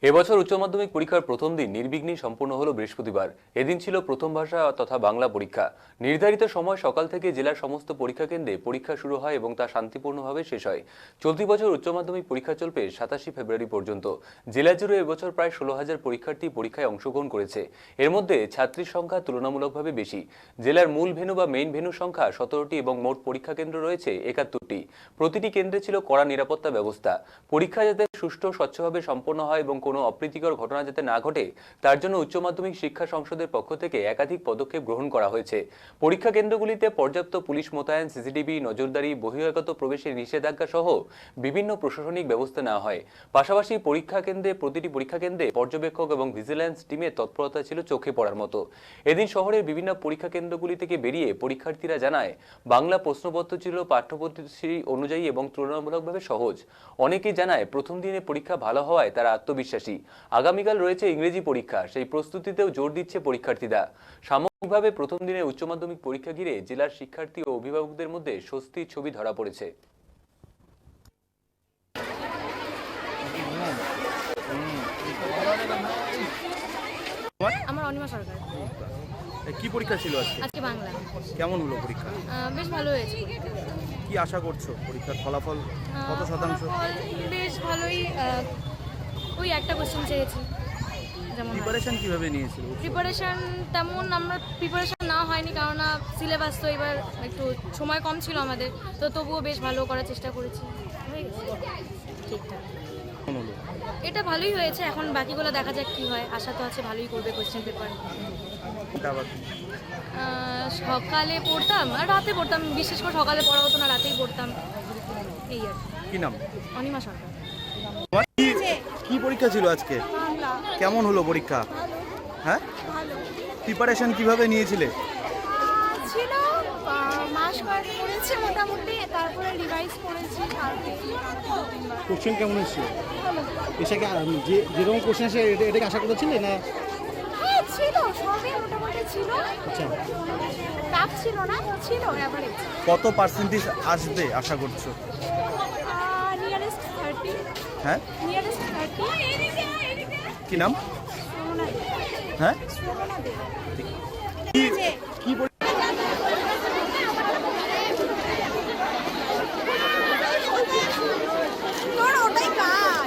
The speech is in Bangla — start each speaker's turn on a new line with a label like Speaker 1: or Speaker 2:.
Speaker 1: এবছর উচ্চ মাধ্যমিক পরীক্ষার প্রথম দিন নির্বিঘ্নে সম্পন্ন হলো বৃহস্পতিবার। এদিন ছিল প্রথম ভাষা তথা বাংলা পরীক্ষা। নির্ধারিত সময় সকাল থেকে জেলার সমস্ত পরীক্ষা কেন্দ্রে পরীক্ষা শুরু হয় এবং তা শান্তিপূর্ণভাবে শেষ হয়। চলতি বছর উচ্চ মাধ্যমিক পরীক্ষা চলবে 27 ফেব্রুয়ারি পর্যন্ত। জেলা জুড়ে এবছর প্রায় 16,000 পরীক্ষার্থী পরীক্ষায় অংশগ্রহণ করেছে। এর মধ্যে ছাত্রীর সংখ্যা তুলনামূলকভাবে বেশি। জেলার মূল ভেন্যু বা মেইন ভেন্যুর সংখ্যা 17টি এবং মোট পরীক্ষা কেন্দ্র রয়েছে 71টি। প্রতিটি কেন্দ্রে ছিল কড়া নিরাপত্তা ব্যবস্থা। পরীক্ষা যাতে সুষ্ঠু স্বচ্ছভাবে সম্পন্ন হয় এবং কোনো অপ্রীতিকর ঘটনা যাতে না ঘটে তার জন্য উচ্চ মাধ্যমিক শিক্ষা সংসদের পক্ষ থেকে একাধিক পদক্ষেপ গ্রহণ করা হয়েছে। পরীক্ষা কেন্দ্রগুলিতে পর্যাপ্ত পুলিশ মোতায়েন, সিসিটিভি, নজরদারি, বহিরাগত প্রবেশের নিষেধাজ্ঞা সহ বিভিন্ন প্রশাসনিক ব্যবস্থা নেওয়া হয়। পাশাপাশি প্রতিটি পরীক্ষা কেন্দ্রে পর্যবেক্ষক এবং ভিজিল্যান্স টিমের তৎপরতা ছিল চোখে পড়ার মতো। এদিন শহরের বিভিন্ন পরীক্ষা কেন্দ্রগুলি থেকে বেরিয়ে পরীক্ষার্থীরা জানায় বাংলা প্রশ্নপত্র ছিল পাঠ্যপুস্তক অনুযায়ী এবং তুলনামূলকভাবে সহজ। অনেকেই জানায় প্রথম দিনে পরীক্ষা ভালো হওয়ায় তারা আত্মবিশ্বাসী। আগামীকাল রয়েছে ইংরেজি পরীক্ষা, সেই প্রস্তুতিতেও জোর দিচ্ছে পরীক্ষার্থীরা। সামগ্রিকভাবে প্রথম দিনে উচ্চ মাধ্যমিক পরীক্ষা ঘিরে জেলার শিক্ষার্থী ও অভিভাবকদের মধ্যে স্বস্তির ছবি ধরা পড়েছে।
Speaker 2: আমার অনিমা সরকার।
Speaker 3: কি পরীক্ষা ছিল আজকে?
Speaker 2: আজকে বাংলা।
Speaker 3: কেমন হলো পরীক্ষা?
Speaker 2: বেশ ভালো হয়েছে।
Speaker 3: কি আশা করছো পরীক্ষার ফলাফল কত শতাংশ?
Speaker 2: ফলাফল বেশ ভালোই। ওই একটা কোশ্চেন চেয়েছি। যেমন
Speaker 3: প্রিপারেশন কিভাবে নিয়েছিল?
Speaker 2: প্রিপারেশন তেমন আমরা প্রিপারেশন না হয়নি, কারণ সিলেবাস তো এবার একটু সময় কম ছিল আমাদের, তো তবুও বেশ ভালো করার চেষ্টা করেছি। হয়ে গেছে ঠিকঠাক।
Speaker 3: কেমন হলো?
Speaker 2: এটা ভালোই হয়েছে, এখন বাকিগুলো দেখা যাক কি হয়। আশা তো আছে ভালোই করবে কোশ্চেন পেপার। সকালে পড়তাম আর রাতে পড়তাম, বিশেষ করে সকালে পড়া হতো না, রাতেই পড়তাম। এই আর
Speaker 3: কি নাম?
Speaker 2: অনিমা সরকার।
Speaker 3: কি পরীক্ষা ছিল আজকে? কেমন হলো পরীক্ষা? হ্যাঁ, প্রিপারেশন কিভাবে নিয়েছিলে?
Speaker 4: ছিল মাস কয়েক করেছি মোটামুটি, তারপরে রিভাইজ করেছি।
Speaker 5: কোশ্চেন কেমন এসেছিল? এসে যেরকম কোশ্চেন আসে এটাকে আশা করেছিলে না?
Speaker 4: হ্যাঁ ছিল, সবই মোটামুটি ছিল।
Speaker 5: আচ্ছা,
Speaker 4: টাফ ছিল না, ছিল অ্যাভারেজ।
Speaker 3: কত পার্সেন্টেজ আসবে আশা করছো?
Speaker 4: নিয়ারেস্ট 30।
Speaker 3: হ্যাঁ,
Speaker 4: নিয়ারেস্ট 30।
Speaker 3: কি নাম?
Speaker 4: সোমনা দে।
Speaker 3: হ্যাঁ,
Speaker 4: সোমনা দে।
Speaker 3: কি